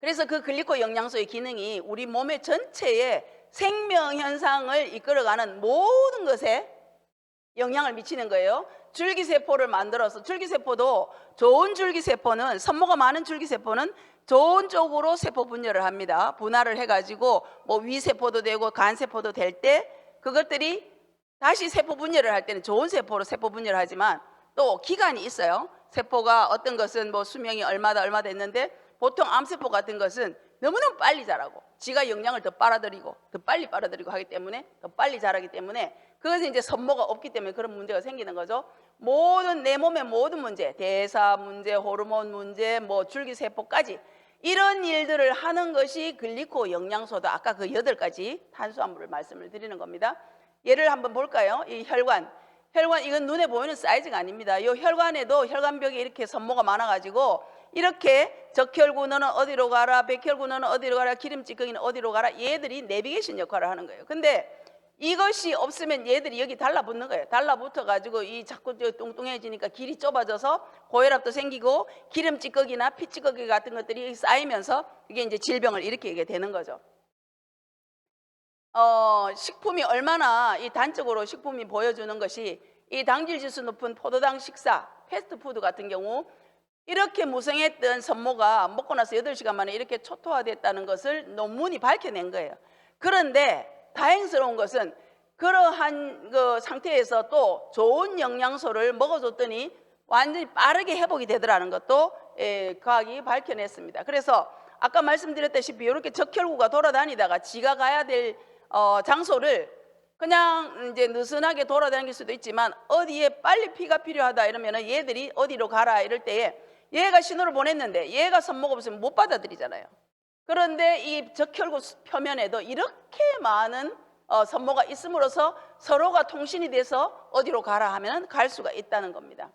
A: 그래서 그 글리코 영양소의 기능이 우리 몸의 전체에 생명 현상을 이끌어가는 모든 것에 영향을 미치는 거예요. 줄기세포를 만들어서, 줄기세포도 좋은 줄기세포는, 선모가 많은 줄기세포는 좋은 쪽으로 세포 분열을 합니다. 분할을 해가지고 뭐 위세포도 되고 간세포도 될 때 그것들이 다시 세포 분열을 할 때는 좋은 세포로 세포 분열을 하지만 또 기간이 있어요. 세포가 어떤 것은 뭐 수명이 얼마 됐는데 보통 암세포 같은 것은 너무너무 빨리 자라고 지가 영양을 더 빨아들이고 더 빨리 빨아들이고 하기 때문에 더 빨리 자라기 때문에 그것은 이제 선모가 없기 때문에 그런 문제가 생기는 거죠. 모든 내 몸의 모든 문제, 대사 문제, 호르몬 문제, 뭐 줄기세포까지 이런 일들을 하는 것이 글리코 영양소다. 아까 그 8가지 탄수화물을 말씀을 드리는 겁니다. 예를 한번 볼까요? 이 혈관 이건 눈에 보이는 사이즈가 아닙니다. 이 혈관에도 혈관벽에 이렇게 선모가 많아가지고 이렇게 적혈구 너는 어디로 가라, 백혈구 너는 어디로 가라, 기름찌꺼기는 어디로 가라, 얘들이 내비게이션 역할을 하는 거예요. 근데 이것이 없으면 얘들이 여기 달라붙는 거예요. 달라붙어 가지고 이 자꾸 뚱뚱해지니까 길이 좁아져서 고혈압도 생기고 기름찌꺼기나 피찌꺼기 같은 것들이 쌓이면서 이게 이제 질병을 일으키게 되는 거죠. 식품이 얼마나 이 단적으로 식품이 보여주는 것이 이 당질 지수 높은 포도당 식사, 패스트푸드 같은 경우 이렇게 무성했던 선모가 먹고 나서 8시간 만에 이렇게 초토화됐다는 것을 논문이 밝혀낸 거예요. 그런데 다행스러운 것은 그러한 그 상태에서 또 좋은 영양소를 먹어줬더니 완전히 빠르게 회복이 되더라는 것도 과학이 밝혀냈습니다. 그래서 아까 말씀드렸다시피 이렇게 적혈구가 돌아다니다가 지가 가야 될 장소를 그냥 이제 느슨하게 돌아다닐 수도 있지만 어디에 빨리 피가 필요하다 이러면 얘들이 어디로 가라 이럴 때에 얘가 신호를 보냈는데 얘가 선모가 없으면 못 받아들이잖아요. 그런데 이 적혈구 표면에도 이렇게 많은 선모가 있음으로써 서로가 통신이 돼서 어디로 가라 하면 갈 수가 있다는 겁니다.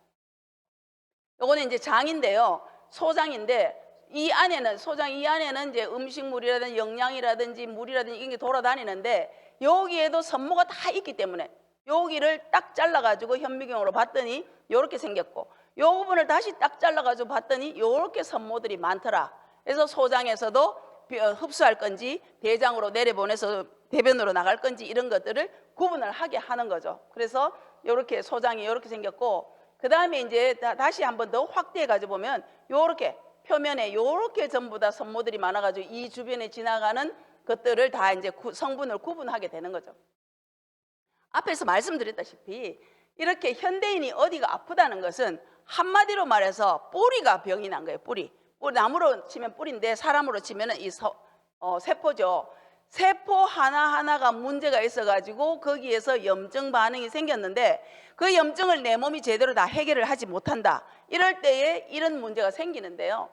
A: 요거는 이제 장인데요. 소장인데 이 안에는 소장 이 안에는 이제 음식물이라든지 영양이라든지 물이라든지 이게 돌아다니는데 여기에도 선모가 다 있기 때문에 여기를 딱 잘라가지고 현미경으로 봤더니 이렇게 생겼고 요 부분을 다시 딱 잘라가지고 봤더니 이렇게 선모들이 많더라. 그래서 소장에서도 흡수할 건지 대장으로 내려보내서 대변으로 나갈 건지 이런 것들을 구분을 하게 하는 거죠. 그래서 이렇게 소장이 이렇게 생겼고 그 다음에 이제 다시 한번 더 확대해 가지고 보면 이렇게 표면에 이렇게 전부 다 선모들이 많아가지고 이 주변에 지나가는 것들을 다 이제 성분을 구분하게 되는 거죠. 앞에서 말씀드렸다시피 이렇게 현대인이 어디가 아프다는 것은 한마디로 말해서 뿌리가 병이 난 거예요. 뿌리. 나무로 치면 뿌리인데 사람으로 치면 이 세포죠. 세포 하나하나가 문제가 있어가지고 거기에서 염증 반응이 생겼는데 그 염증을 내 몸이 제대로 다 해결을 하지 못한다. 이럴 때에 이런 문제가 생기는데요.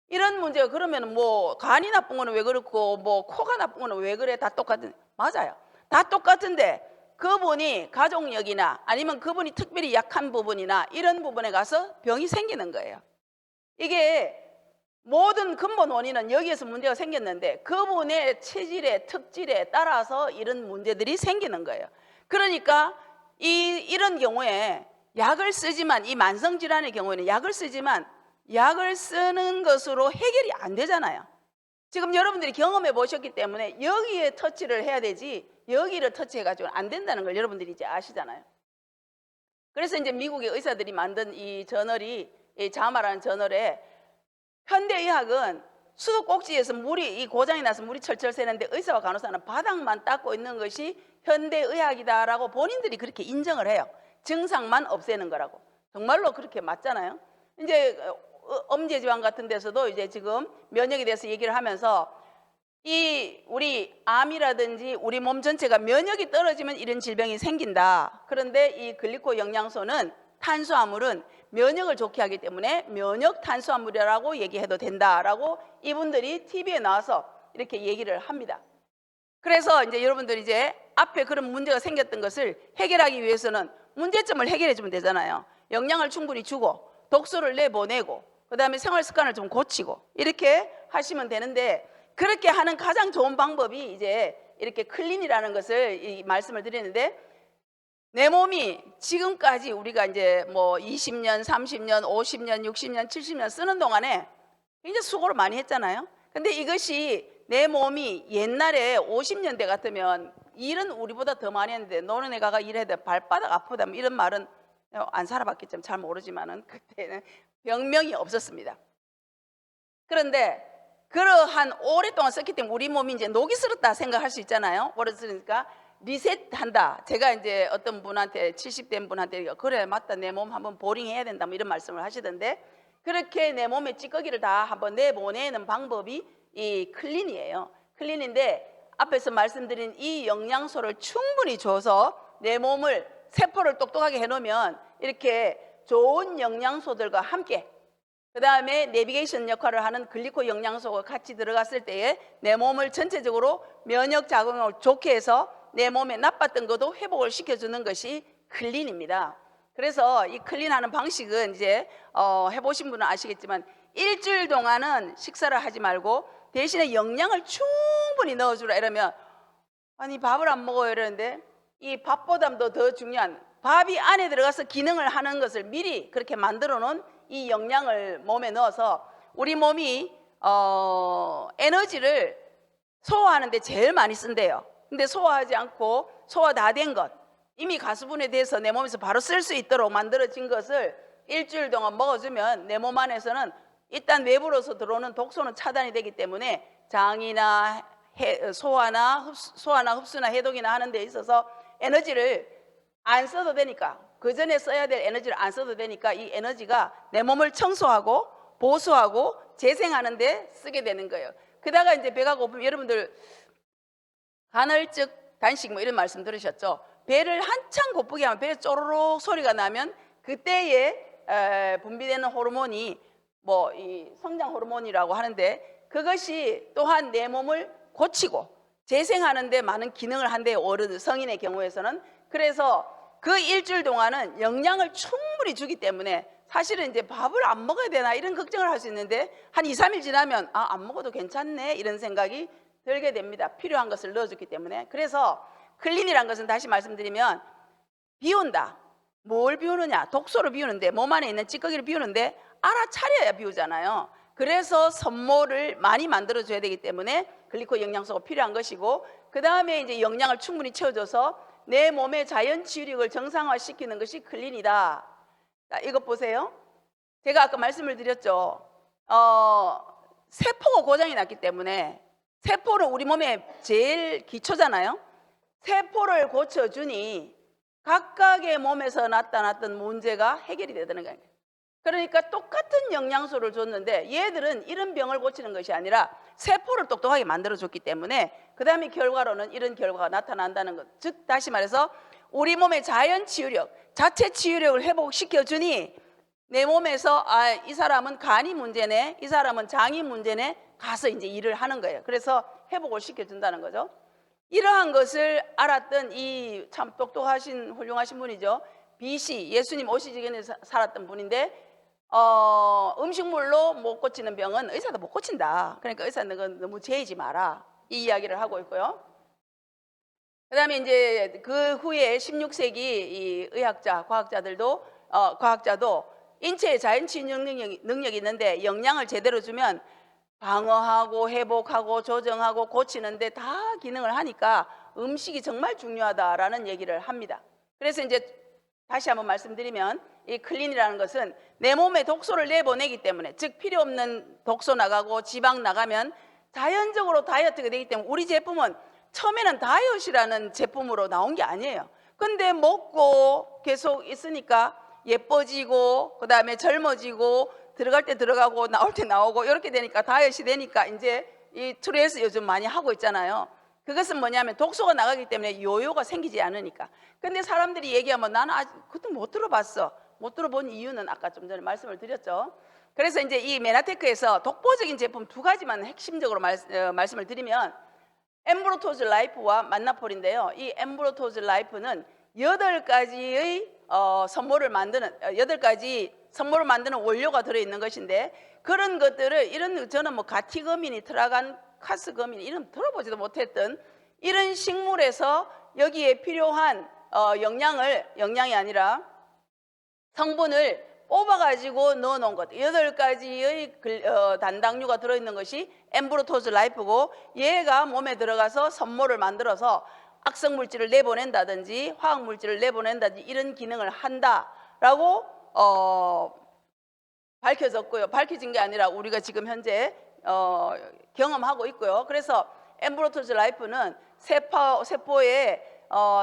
A: 이런 문제가 그러면 뭐 간이 나쁜 거는 왜 그렇고 뭐 코가 나쁜 거는 왜 그래? 다 똑같은, 맞아요. 다 똑같은데 그분이 가족력이나 아니면 그분이 특별히 약한 부분이나 이런 부분에 가서 병이 생기는 거예요. 이게 모든 근본 원인은 여기에서 문제가 생겼는데 그분의 체질의 특질에 따라서 이런 문제들이 생기는 거예요. 그러니까 이런 경우에 약을 쓰지만, 이 만성질환의 경우에는 약을 쓰지만 약을 쓰는 것으로 해결이 안 되잖아요. 지금 여러분들이 경험해 보셨기 때문에 여기에 터치를 해야 되지 여기를 터치해가지고 안 된다는 걸 여러분들이 이제 아시잖아요. 그래서 이제 미국의 의사들이 만든 이 저널이, 이 자마라는 저널에 현대의학은 수도꼭지에서 물이, 이 고장이 나서 물이 철철 새는데 의사와 간호사는 바닥만 닦고 있는 것이 현대의학이다라고 본인들이 그렇게 인정을 해요. 증상만 없애는 거라고. 정말로 그렇게 맞잖아요. 이제 엄지지방 같은 데서도 이제 지금 면역에 대해서 얘기를 하면서 이 우리 암이라든지 우리 몸 전체가 면역이 떨어지면 이런 질병이 생긴다. 그런데 이 글리코 영양소는, 탄수화물은 면역을 좋게 하기 때문에 면역 탄수화물이라고 얘기해도 된다라고 이분들이 TV에 나와서 이렇게 얘기를 합니다. 그래서 이제 여러분들이 이제 앞에 그런 문제가 생겼던 것을 해결하기 위해서는 문제점을 해결해 주면 되잖아요. 영양을 충분히 주고 독소를 내보내고 그다음에 생활 습관을 좀 고치고 이렇게 하시면 되는데, 그렇게 하는 가장 좋은 방법이 이제 이렇게 클린이라는 것을 말씀을 드리는데, 내 몸이 지금까지 우리가 이제 뭐 20년, 30년, 50년, 60년, 70년 쓰는 동안에 굉장히 수고를 많이 했잖아요. 근데 이것이 내 몸이 옛날에 50년대 같으면 일은 우리보다 더 많이 했는데 노는 애가 일해야 돼, 발바닥 아프다, 이런 말은 안 살아봤겠지만 잘 모르지만은 그때는 병명이 없었습니다. 그런데 그러한 오랫동안 썼기 때문에 우리 몸이 이제 녹이 슬었다 생각할 수 있잖아요. 오래 쓰니까 리셋한다. 제가 이제 어떤 분한테 70된 분한테 그래 맞다, 내 몸 한번 보링 해야 된다, 뭐 이런 말씀을 하시던데, 그렇게 내 몸의 찌꺼기를 다 한번 내보내는 방법이 이 클린이에요. 클린인데 앞에서 말씀드린 이 영양소를 충분히 줘서 내 몸을, 세포를 똑똑하게 해놓으면 이렇게 좋은 영양소들과 함께, 그 다음에 내비게이션 역할을 하는 글리코 영양소가 같이 들어갔을 때에 내 몸을 전체적으로 면역 작용을 좋게 해서 내 몸에 나빴던 것도 회복을 시켜주는 것이 클린입니다. 그래서 이 클린하는 방식은 이제 해보신 분은 아시겠지만 일주일 동안은 식사를 하지 말고 대신에 영양을 충분히 넣어주라 이러면, 아니 밥을 안 먹어요 이러는데, 이 밥보다도 더 중요한 밥이 안에 들어가서 기능을 하는 것을 미리 그렇게 만들어 놓은 이 영양을 몸에 넣어서 우리 몸이 에너지를 소화하는데 제일 많이 쓴대요. 근데 소화하지 않고 소화 다 된 것, 이미 가수분해 돼서 내 몸에서 바로 쓸 수 있도록 만들어진 것을 일주일 동안 먹어주면 내 몸 안에서는 일단 외부로서 들어오는 독소는 차단이 되기 때문에 장이나 소화나 흡수나 해독이나 하는 데 있어서 에너지를 안 써도 되니까, 그 전에 써야 될 에너지를 안 써도 되니까 이 에너지가 내 몸을 청소하고 보수하고 재생하는 데 쓰게 되는 거예요. 그다가 이제 배가 고프면, 여러분들 간헐적 단식 뭐 이런 말씀 들으셨죠? 배를 한참 고프게 하면, 배 쪼르륵 소리가 나면 그때에 분비되는 호르몬이 뭐 이 성장 호르몬이라고 하는데, 그것이 또한 내 몸을 고치고 재생하는 데 많은 기능을 한대요, 어른 성인의 경우에서는. 그래서 그 일주일 동안은 영양을 충분히 주기 때문에 사실은 이제 밥을 안 먹어야 되나 이런 걱정을 할 수 있는데, 한 2, 3일 지나면 안 먹어도 괜찮네 이런 생각이 들게 됩니다. 필요한 것을 넣어줬기 때문에. 그래서 클린이란 것은 다시 말씀드리면 비운다. 뭘 비우느냐? 독소를 비우는데, 몸 안에 있는 찌꺼기를 비우는데 알아차려야 비우잖아요. 그래서 선모를 많이 만들어줘야 되기 때문에 글리코 영양소가 필요한 것이고, 그 다음에 이제 영양을 충분히 채워줘서 내 몸의 자연 치유력을 정상화시키는 것이 클린이다. 자, 이것 보세요. 제가 아까 말씀을 드렸죠. 세포가 고장이 났기 때문에, 세포는 우리 몸의 제일 기초잖아요. 세포를 고쳐주니 각각의 몸에서 나타났던 문제가 해결이 되는 거예요. 그러니까 똑같은 영양소를 줬는데 얘들은 이런 병을 고치는 것이 아니라 세포를 똑똑하게 만들어줬기 때문에 그 다음에 결과로는 이런 결과가 나타난다는 것. 즉 다시 말해서 우리 몸의 자연 치유력, 자체 치유력을 회복시켜주니 내 몸에서 이 사람은 간이 문제네, 이 사람은 장이 문제네, 가서 이제 일을 하는 거예요. 그래서 회복을 시켜준다는 거죠. 이러한 것을 알았던 이 참 똑똑하신 훌륭하신 분이죠. BC, 예수님 오시기 전에 살았던 분인데 음식물로 못 고치는 병은 의사도 못 고친다. 그러니까 의사는 그건 너무 죄이지 마라. 이 이야기를 하고 있고요. 그다음에 이제 그 후에 16세기 이 의학자, 과학자도 인체에 자연치유 능력이 있는데 영양을 제대로 주면 방어하고 회복하고 조정하고 고치는데 다 기능을 하니까 음식이 정말 중요하다라는 얘기를 합니다. 그래서 이제 다시 한번 말씀드리면 이 클린이라는 것은 내 몸에 독소를 내보내기 때문에, 즉 필요 없는 독소 나가고 지방 나가면 자연적으로 다이어트가 되기 때문에 우리 제품은 처음에는 다이어트라는 제품으로 나온 게 아니에요. 근데 먹고 계속 있으니까 예뻐지고 그다음에 젊어지고 들어갈 때 들어가고 나올 때 나오고 이렇게 되니까 다이어트이 되니까 이제 이 트레일스 요즘 많이 하고 있잖아요. 그것은 뭐냐면 독소가 나가기 때문에 요요가 생기지 않으니까. 근데 사람들이 얘기하면 나는 아직 그것도 못 들어봤어. 못 들어본 이유는 아까 좀 전에 말씀을 드렸죠. 그래서 이제 이 메나테크에서 독보적인 제품 두 가지만 핵심적으로 말씀을 드리면 엠브로토즈 라이프와 만나폴인데요. 이 엠브로토즈 라이프는 8가지의 선모를 만드는 8가지 선모를 만드는 원료가 들어있는 것인데, 그런 것들을 저는 뭐 가티거민, 트라간 카스거민 이름 들어보지도 못했던 이런 식물에서 여기에 필요한 영양이 아니라 성분을 뽑아가지고 넣어놓은 것, 8가지의 단당류가 들어있는 것이 엠브로토즈 라이프고, 얘가 몸에 들어가서 선모를 만들어서 악성물질을 내보낸다든지 화학물질을 내보낸다든지 이런 기능을 한다라고 밝혀졌고요. 밝혀진 게 아니라 우리가 지금 현재 경험하고 있고요. 그래서 엠브로토즈 라이프는 세포의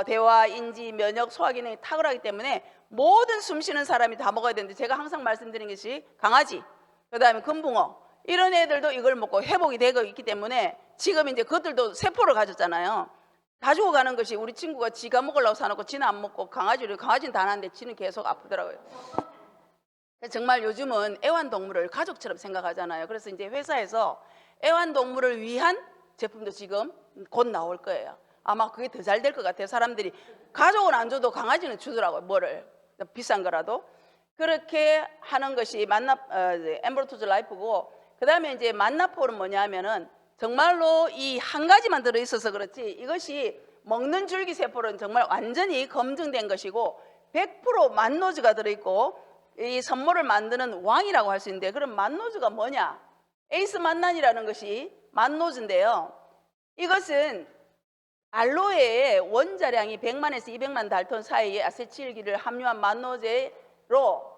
A: 대화, 인지, 면역, 소화 기능이 탁월하기 때문에 모든 숨쉬는 사람이 다 먹어야 되는데, 제가 항상 말씀드리는 것이 강아지, 그다음에 금붕어 이런 애들도 이걸 먹고 회복이 되고 있기 때문에 지금 이제 그것들도 세포를 가졌잖아요. 다 죽어가는 것이, 우리 친구가 지가 먹으려고 사놓고 지는 안 먹고 강아지는 다 나는데 지는 계속 아프더라고요. 정말 요즘은 애완동물을 가족처럼 생각하잖아요. 그래서 이제 회사에서 애완동물을 위한 제품도 지금 곧 나올 거예요. 아마 그게 더 잘 될 것 같아요. 사람들이 가족은 안 줘도 강아지는 주더라고요. 뭐를 비싼 거라도. 그렇게 하는 것이 엠브로토즈 라이프고, 그 다음에 이제 만나폴은 뭐냐면은 정말로 이 한 가지만 들어있어서 그렇지 이것이 먹는 줄기세포는 정말 완전히 검증된 것이고 100% 만노즈가 들어있고 이 선모를 만드는 왕이라고 할 수 있는데, 그럼 만노즈가 뭐냐? 에이스 만난이라는 것이 만노즈인데요. 이것은 알로에의 원자량이 100만에서 200만 달톤 사이에 아세틸기를 함유한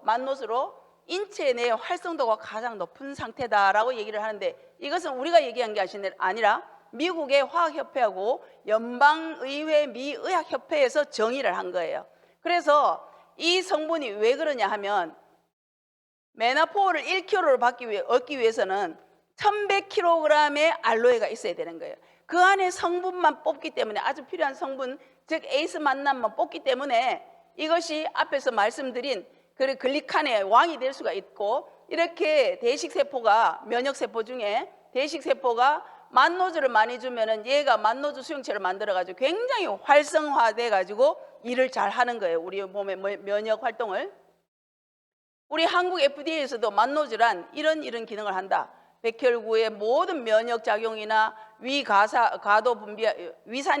A: 만노즈로 인체 내 활성도가 가장 높은 상태다라고 얘기를 하는데, 이것은 우리가 얘기한 게 아니라 미국의 화학협회하고 연방의회 미의학협회에서 정의를 한 거예요. 그래서 이 성분이 왜 그러냐 하면, 메나포를 1kg를 얻기 위해서는 1100kg의 알로에가 있어야 되는 거예요. 그 안에 성분만 뽑기 때문에, 아주 필요한 성분, 즉 에이스 만남만 뽑기 때문에 이것이 앞에서 말씀드린 그 글리칸의 왕이 될 수가 있고, 이렇게 대식세포가, 면역세포 중에 대식세포가 만노즈를 많이 주면은 얘가 만노즈 수용체를 만들어가지고 굉장히 활성화돼가지고 일을 잘 하는 거예요. 우리 몸의 면역 활동을. 우리 한국 FDA에서도 만노즈란 이런 기능을 한다. 백혈구의 모든 면역 작용이나 위산이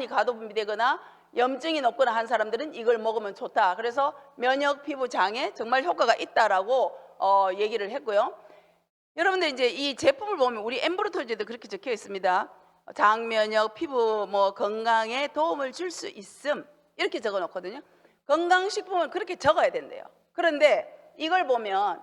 A: 가도 분비되거나 염증이 높거나 한 사람들은 이걸 먹으면 좋다. 그래서 면역 피부 장애 정말 효과가 있다라고 얘기를 했고요. 여러분들 이제 이 제품을 보면 우리 엠브로토즈에도 그렇게 적혀 있습니다. 장 면역, 피부 건강에 도움을 줄 수 있음 이렇게 적어 놓거든요. 건강식품을 그렇게 적어야 된대요. 그런데 이걸 보면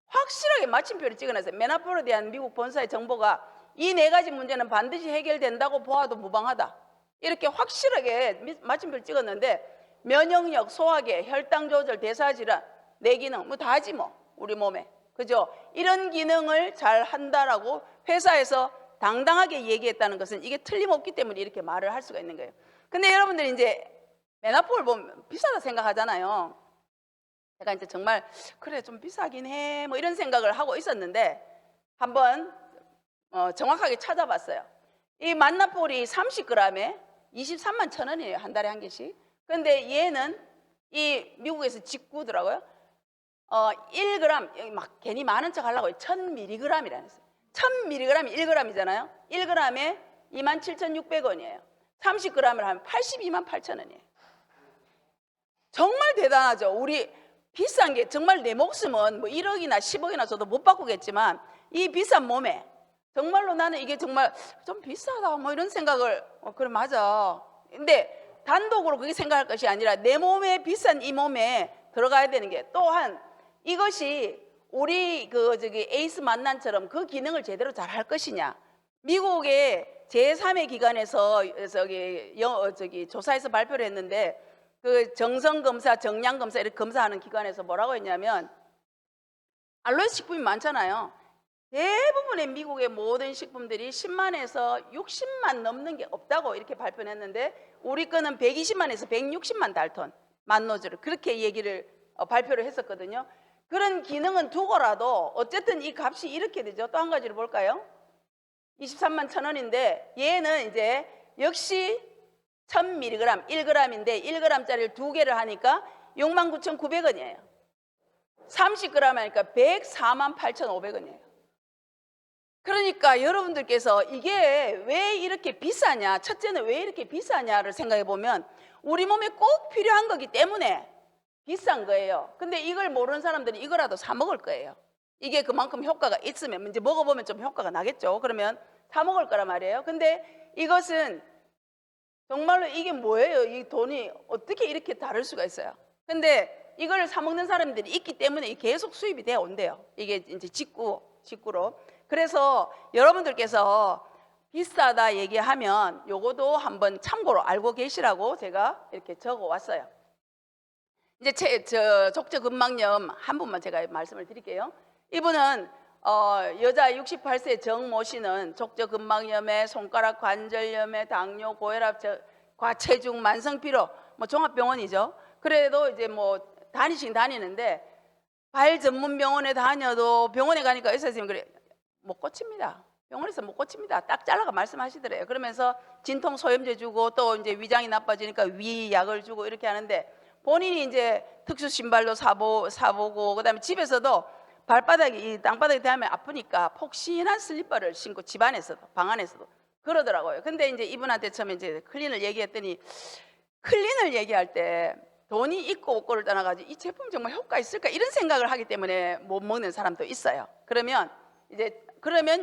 A: 확실하게 마침표를 찍어놨어요. 메나폴에 대한 미국 본사의 정보가 이 4가지 문제는 반드시 해결된다고 보아도 무방하다. 이렇게 확실하게 마침표를 찍었는데, 면역력, 소화계, 혈당 조절, 대사질환, 뇌기능 다 하지 우리 몸에. 그죠? 이런 기능을 잘 한다라고 회사에서 당당하게 얘기했다는 것은 이게 틀림없기 때문에 이렇게 말을 할 수가 있는 거예요. 근데 여러분들이 이제 메나폴 보면 비싸다 생각하잖아요. 제가 이제 정말 그래 좀 비싸긴 해 이런 생각을 하고 있었는데, 한번 정확하게 찾아봤어요. 이 만나폴이 30g에 23만 1,000원이에요. 한 달에 한 개씩. 근데 얘는 이 미국에서 직구더라고요. 1g 막 괜히 많은 척 하려고 1000mg이라는 거예요. 1000mg이 1g이잖아요. 1g에 27,600원이에요. 30g을 하면 828,000원이에요. 정말 대단하죠. 우리 비싼 게 정말 내 목숨은 뭐 1억이나 10억이나 줘도 못 바꾸겠지만 이 비싼 몸에 정말로 나는 이게 정말 좀 비싸다 뭐 이런 생각을 그래 맞아. 근데 단독으로 그렇게 생각할 것이 아니라 내 몸에 비싼 이 몸에 들어가야 되는 게 또한 이것이 우리 에이스 만난처럼 그 기능을 제대로 잘 할 것이냐. 미국의 제3의 기관에서 조사해서 발표를 했는데 그 정성검사, 정량검사 이렇게 검사하는 기관에서 뭐라고 했냐면 알로에스 식품이 많잖아요. 대부분의 미국의 모든 식품들이 10만에서 60만 넘는 게 없다고 이렇게 발표를 했는데 우리 거는 120만에서 160만 달톤 만노즐을 그렇게 얘기를 발표를 했었거든요. 그런 기능은 두고라도 어쨌든 이 값이 이렇게 되죠. 또 한 가지를 볼까요? 23만 1,000원인데 얘는 이제 역시 1000mg 1g인데 1g짜리를 2개를 하니까 69,900원이에요. 30g 하니까 104만 8,500원이에요. 그러니까 여러분들께서 이게 왜 이렇게 비싸냐, 첫째는 왜 이렇게 비싸냐를 생각해 보면 우리 몸에 꼭 필요한 거기 때문에 비싼 거예요. 근데 이걸 모르는 사람들은 이거라도 사 먹을 거예요. 이게 그만큼 효과가 있으면 이제 먹어보면 좀 효과가 나겠죠. 그러면 사 먹을 거란 말이에요. 근데 이것은 정말로 이게 뭐예요? 이 돈이 어떻게 이렇게 다를 수가 있어요? 근데 이걸 사 먹는 사람들이 있기 때문에 계속 수입이 되어 온대요. 이게 이제 직구로. 그래서 여러분들께서 비싸다 얘기하면 요거도 한번 참고로 알고 계시라고 제가 이렇게 적어 왔어요. 이제 족저근막염 한 분만 제가 말씀을 드릴게요. 이분은 여자 68세 정모 씨는 족저근막염에 손가락 관절염에 당뇨, 고혈압, 과체중, 만성피로 뭐 종합병원이죠. 그래도 이제 뭐 다니긴 다니는데 발 전문 병원에 다녀도 병원에 가니까 의사 선생님이 그래 못 고칩니다. 병원에서 못 고칩니다. 딱 잘라가 말씀하시더래요. 그러면서 진통 소염제 주고 또 이제 위장이 나빠지니까 위 약을 주고 이렇게 하는데 본인이 이제 특수 신발도 사보고 그다음에 집에서도 발바닥이 이 땅바닥에 닿으면 아프니까 폭신한 슬리퍼를 신고 집 안에서도 방 안에서도 그러더라고요. 근데 이제 이분한테 처음에 이제 클린을 얘기했더니 클린을 얘기할 때 돈이 있고 없고를 떠나가지고 이 제품 정말 효과 있을까 이런 생각을 하기 때문에 못 먹는 사람도 있어요. 그러면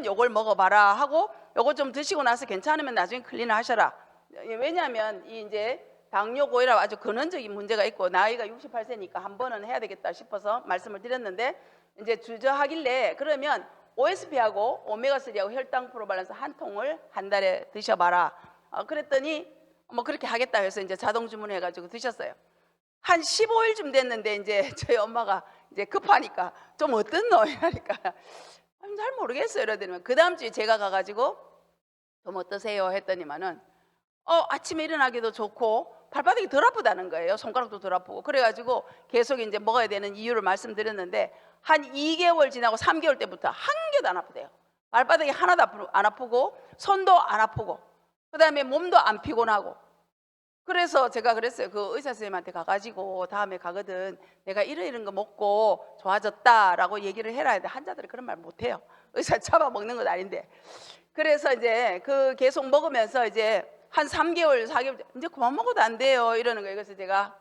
A: 요걸 먹어봐라 하고 요거 좀 드시고 나서 괜찮으면 나중에 클린을 하셔라. 왜냐하면 이 이제 당뇨, 고혈압 아주 근원적인 문제가 있고 나이가 68세니까 한 번은 해야 되겠다 싶어서 말씀을 드렸는데 이제 주저하길래 그러면 OSP하고 오메가3하고 혈당 프로밸런스 한 통을 한 달에 드셔봐라. 그랬더니 뭐 그렇게 하겠다 해서 이제 자동 주문해가지고 드셨어요. 한 15일쯤 됐는데 이제 저희 엄마가 이제 급하니까 좀 어떻노? 이러니까 잘 모르겠어요. 이러더니 그 다음 주에 제가 가가지고 좀 어떠세요? 했더니만은 아침에 일어나기도 좋고 발바닥이 덜 아프다는 거예요. 손가락도 덜 아프고. 그래가지고 계속 이제 먹어야 되는 이유를 말씀드렸는데 한 2개월 지나고 3개월 때부터 한 개도 안 아프대요. 발바닥이 하나도 안 아프고 손도 안 아프고 그다음에 몸도 안 피곤하고. 그래서 제가 그랬어요. 그 의사 선생님한테 가가지고 다음에 가거든 내가 이런 거 먹고 좋아졌다라고 얘기를 해라 했는데 환자들이 그런 말 못해요. 의사 잡아먹는 건 아닌데. 그래서 이제 그 계속 먹으면서 이제 한 3개월, 4개월 이제 그만 먹어도 안 돼요 이러는 거예요. 그래서 제가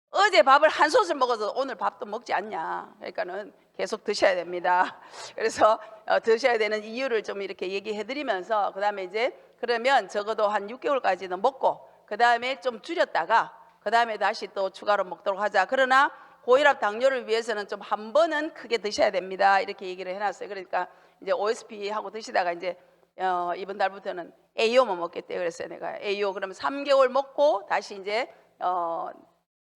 A: 어제 밥을 한 솥을 먹어서 오늘 밥도 먹지 않냐. 그러니까는 계속 드셔야 됩니다. 그래서 드셔야 되는 이유를 좀 이렇게 얘기해드리면서 그다음에 이제 그러면 적어도 한 6개월까지는 먹고 그다음에 좀 줄였다가 그다음에 다시 또 추가로 먹도록 하자. 그러나 고혈압 당뇨를 위해서는 좀 한 번은 크게 드셔야 됩니다. 이렇게 얘기를 해놨어요. 그러니까 이제 OSP 하고 드시다가 이제 이번 달부터는 AO만 먹겠대요. 그랬어요. 내가 AO 그러면 3개월 먹고 다시 이제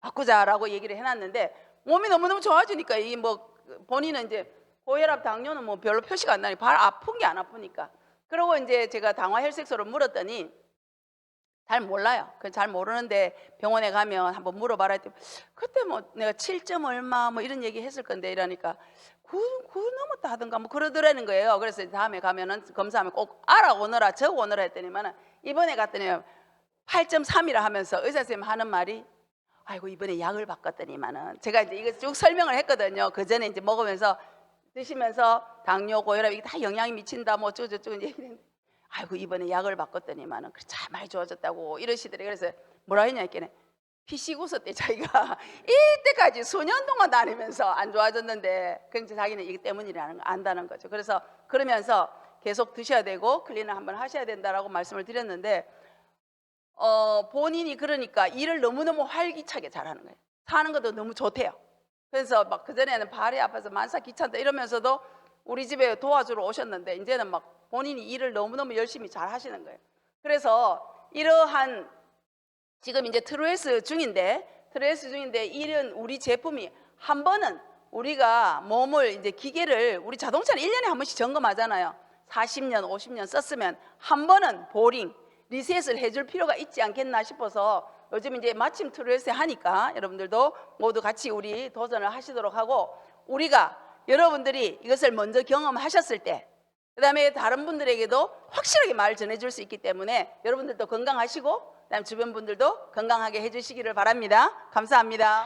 A: 바꾸자라고 얘기를 해놨는데 몸이 너무너무 좋아지니까 이 뭐 본인은 이제 고혈압 당뇨는 뭐 별로 표시가 안 나니 발 아픈 게 안 아프니까. 그러고 이제 제가 당화 혈색소를 물었더니 잘 몰라요. 잘 모르는데 병원에 가면 한번 물어봐라 했더니 그때 뭐 내가 7점 얼마 뭐 이런 얘기 했을 건데 이러니까 9 넘었다 하던가 뭐 그러더라는 거예요. 그래서 다음에 가면은 검사하면 꼭 알아오너라 적어오너라 했더니만 이번에 갔더니 8.3이라 하면서 의사 선생님 하는 말이 아이고 이번에 약을 바꿨더니만은 제가 이제 이거 쭉 설명을 했거든요. 그 전에 이제 먹으면서 드시면서 당뇨, 고혈압 이게 다 영향이 미친다 뭐 어쩌고저쩌고 이제 얘기했는데 아이고 이번에 약을 바꿨더니만은 참 많이 좋아졌다고 이러시더래요. 그래서 뭐라 했냐 했더니 피시구스 때 자기가 이때까지 수년 동안 다니면서 안 좋아졌는데 그런지 자기는 이게 때문이라는 거 안다는 거죠. 그래서 그러면서 계속 드셔야 되고 클린을 한번 하셔야 된다라고 말씀을 드렸는데 본인이 그러니까 일을 너무너무 활기차게 잘하는 거예요. 사는 것도 너무 좋대요. 그래서 막 그전에는 발이 아파서 만사 귀찮다 이러면서도 우리 집에 도와주러 오셨는데 이제는 막 본인이 일을 너무너무 열심히 잘 하시는 거예요. 그래서 이러한 지금 이제 트루에스 중인데 일은 우리 제품이 한 번은 우리가 몸을 이제 기계를 우리 자동차는 1년에 한 번씩 점검하잖아요. 40년, 50년 썼으면 한 번은 보링, 리셋을 해줄 필요가 있지 않겠나 싶어서 요즘 이제 마침 트루에스 하니까 여러분들도 모두 같이 우리 도전을 하시도록 하고 우리가 여러분들이 이것을 먼저 경험하셨을 때 그다음에 다른 분들에게도 확실하게 말 전해줄 수 있기 때문에 여러분들도 건강하시고 그다음 주변 분들도 건강하게 해주시기를 바랍니다. 감사합니다.